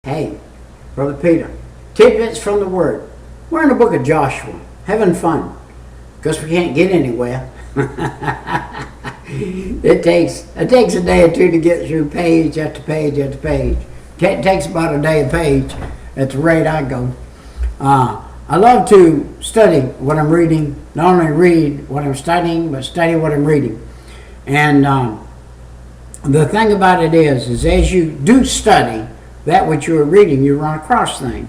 Hey, Brother Peter, tidbits from the Word. We're in the book of Joshua, having fun, because we can't get anywhere. It takes a day or two to get through page after page after page. It takes about a day a page at the rate I go. I love to study what I'm reading, not only read what I'm studying, but study what I'm reading. And the thing about it is as you do study that which you are reading, you run across things.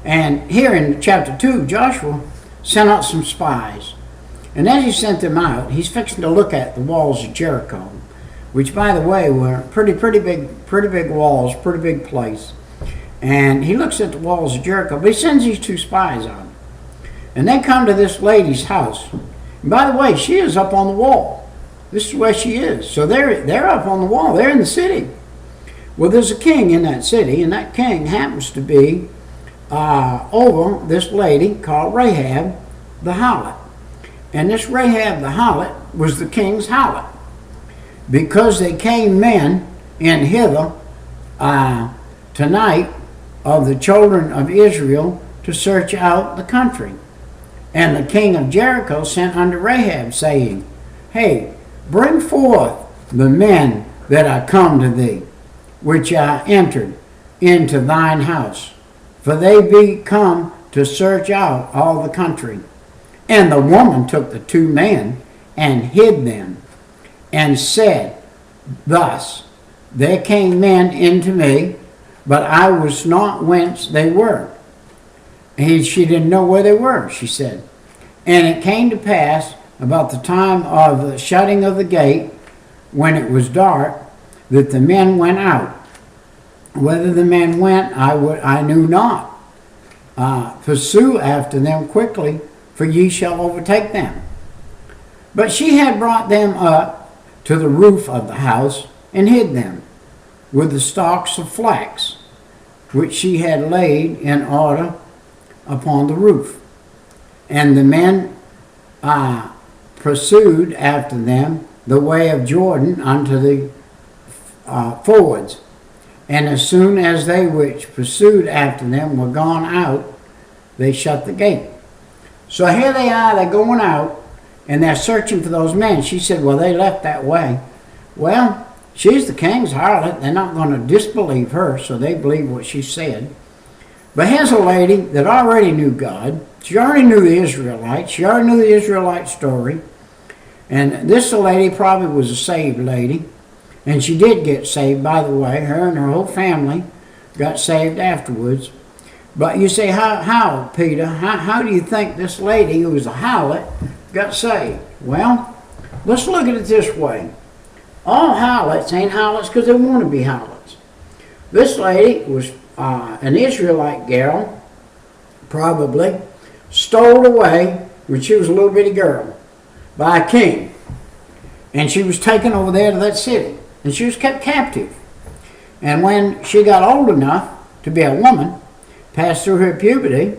And here in chapter 2, Joshua sent out some spies. And as he sent them out, he's fixing to look at the walls of Jericho, which, by the way, were pretty big walls, pretty big place. And he looks at the walls of Jericho, but he sends these two spies out. And they come to this lady's house. And by the way, she is up on the wall. This is where she is. So they're up on the wall. They're in the city. Well, there's a king in that city, and that king happens to be over this lady called Rahab the Harlot. And this Rahab the Harlot was the king's harlot, because they came men in hither tonight of the children of Israel to search out the country. And the king of Jericho sent unto Rahab, saying, Hey, bring forth the men that are come to thee, which are entered into thine house, for they be come to search out all the country. And the woman took the two men and hid them, and said, Thus, there came men into me, but I was not whence they were. And she didn't know where they were, she said. And it came to pass, about the time of the shutting of the gate, when it was dark, that the men went out. Whether the men went, I knew not. Pursue after them quickly, for ye shall overtake them. But she had brought them up to the roof of the house, and hid them with the stalks of flax, which she had laid in order upon the roof. And the men pursued after them the way of Jordan unto the forwards. And as soon as they which pursued after them were gone out, they shut the gate. So here they are, they're going out, and they're searching for those men. She said, well, they left that way. Well, she's the king's harlot. They're not going to disbelieve her, so they believe what she said. But here's a lady that already knew God. She already knew the Israelites. She already knew the Israelite story. And this lady probably was a saved lady. And she did get saved, by the way. Her and her whole family got saved afterwards. But you say, how Peter? How do you think this lady, who was a harlot, got saved? Well, let's look at it this way. All harlots ain't harlots because they want to be harlots. This lady was an Israelite girl, probably, stole away when she was a little bitty girl by a king. And she was taken over there to that city. And she was kept captive. And when she got old enough to be a woman, passed through her puberty,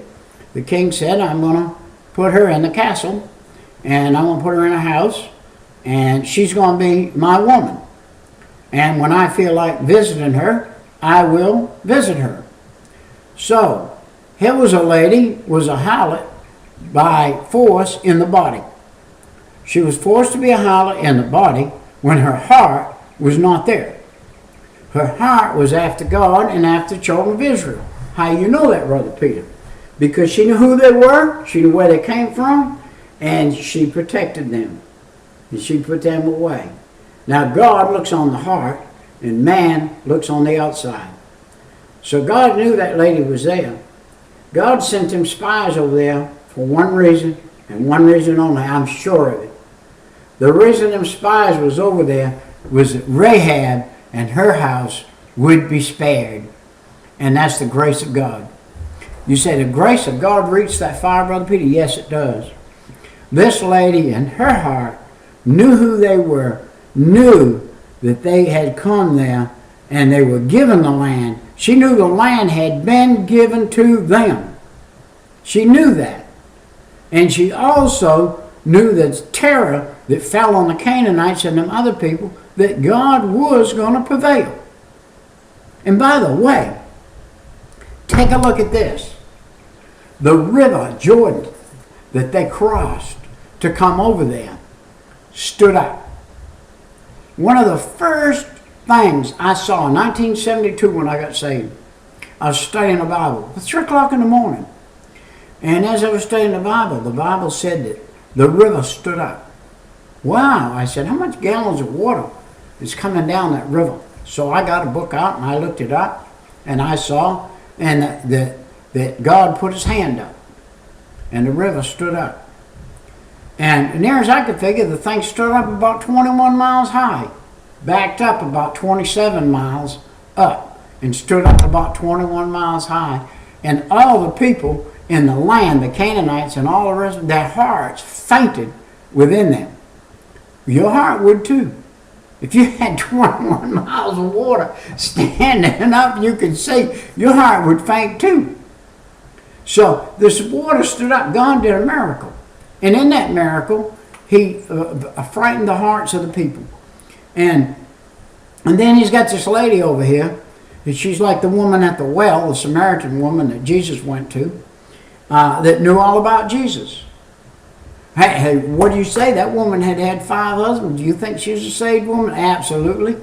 the king said, I'm going to put her in the castle, and I'm going to put her in a house, and she's going to be my woman. And when I feel like visiting her, I will visit her. So, here was a lady, was a harlot by force in the body. She was forced to be a harlot in the body when her heart was not there. Her heart was after God and after the children of Israel. How you know that, Brother Peter? Because she knew who they were, she knew where they came from, and she protected them. And she put them away. Now God looks on the heart, and man looks on the outside. So God knew that lady was there. God sent them spies over there for one reason, and one reason only, I'm sure of it. The reason them spies was over there was that Rahab and her house would be spared. And that's the grace of God. You say the grace of God reached that far, Brother Peter? Yes, it does. This lady in her heart knew who they were, knew that they had come there and they were given the land. She knew the land had been given to them. She knew that. And she also knew the terror that fell on the Canaanites and them other people, that God was going to prevail. And by the way, Take a look at this. The river Jordan that they crossed to come over there stood up. One of the first things I saw in 1972 when I got saved, I was studying the Bible at 3 o'clock in the morning. And as I was studying the Bible said that the river stood up. Wow, I said, how much gallons of water is coming down that river? So I got a book out and I looked it up and I saw that God put his hand up and the river stood up. And near as I could figure, the thing stood up about 21 miles high, backed up about 27 miles up, and stood up about 21 miles high. And all the people in the land, the Canaanites and all the rest, their hearts fainted within them. Your heart would too. If you had 21 miles of water standing up, you could see, your heart would faint too. So this water stood up. God did a miracle. And in that miracle, he frightened the hearts of the people. And then he's got this lady over here. And she's like the woman at the well, the Samaritan woman that Jesus went to, that knew all about Jesus. Hey, what do you say? That woman had had 5 husbands. Do you think she was a saved woman? Absolutely.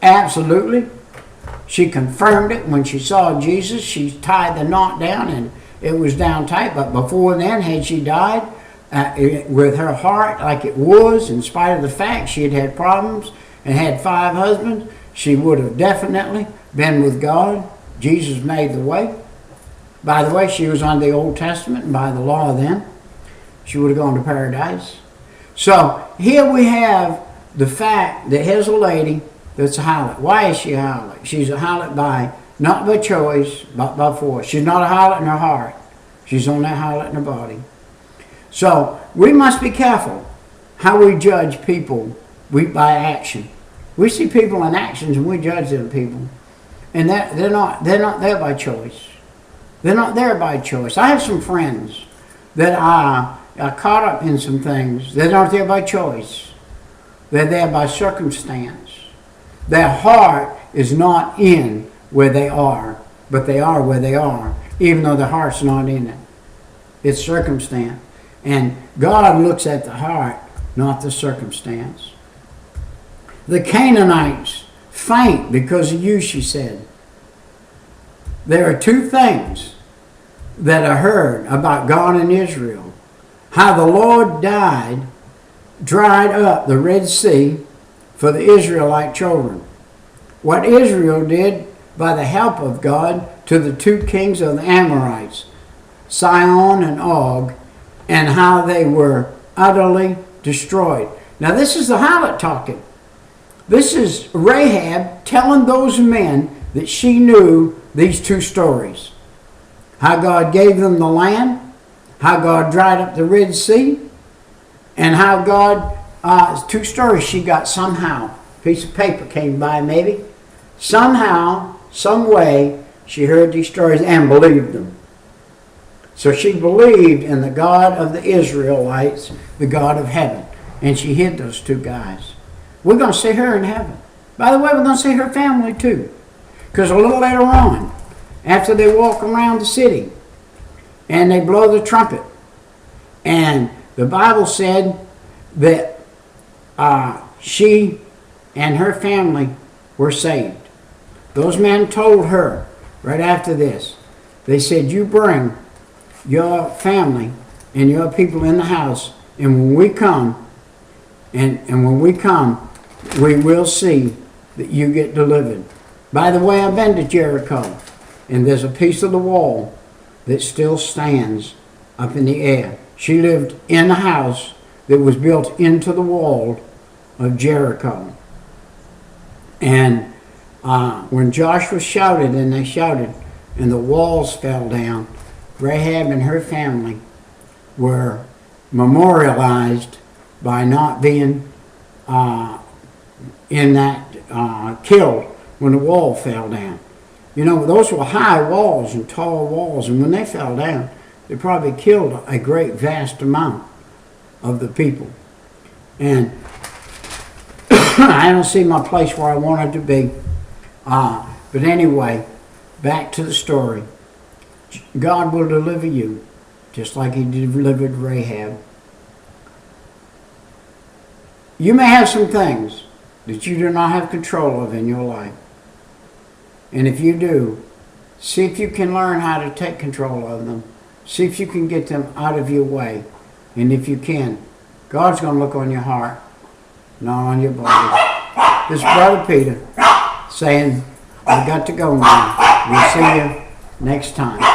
Absolutely. She confirmed it when she saw Jesus. She tied the knot down and it was down tight. But before then, had she died with her heart like it was, in spite of the fact she had had problems and had 5 husbands, she would have definitely been with God. Jesus made the way. By the way, she was under the Old Testament and by the law then. She would have gone to paradise. So here we have the fact that here's a lady that's a harlot. Why is she a harlot? She's a harlot not by choice, but by force. She's not a harlot in her heart. She's only a harlot in her body. So we must be careful how we judge people by action. We see people in actions and we judge them people. And they're not there by choice. They're not there by choice. I have some friends that are caught up in some things. They're not there by choice. They're there by circumstance. Their heart is not in where they are, but they are where they are, even though their heart's not in it. It's circumstance. And God looks at the heart, not the circumstance. The Canaanites faint because of you, she said. There are 2 things that are heard about God and Israel. How the Lord dried up the Red Sea for the Israelite children. What Israel did by the help of God to the 2 kings of the Amorites, Sihon and Og, and how they were utterly destroyed. Now this is the harlot talking. This is Rahab telling those men that she knew these 2 stories. How God gave them the land, how God dried up the Red Sea, and how God, 2 stories she got somehow. A piece of paper came by maybe. Somehow, some way, she heard these stories and believed them. So she believed in the God of the Israelites, the God of heaven. And she hid those 2 guys. We're going to see her in heaven. By the way, we're going to see her family too. Because a little later on, after they walk around the city and they blow the trumpet, and the Bible said that she and her family were saved. Those men told her right after this, they said, you bring your family and your people in the house, and when we come, we will see that you get delivered. By the way, I've been to Jericho, and there's a piece of the wall that still stands up in the air. She lived in a house that was built into the wall of Jericho. And when Joshua shouted, and they shouted, and the walls fell down, Rahab and her family were memorialized by not being killed when the wall fell down. You know, those were high walls and tall walls, and when they fell down, they probably killed a great vast amount of the people. And I don't see my place where I wanted to be. But anyway, back to the story. God will deliver you, just like he delivered Rahab. You may have some things that you do not have control of in your life. And if you do, see if you can learn how to take control of them. See if you can get them out of your way. And if you can, God's going to look on your heart, not on your body. This is Brother Peter saying, I've got to go now. We'll see you next time.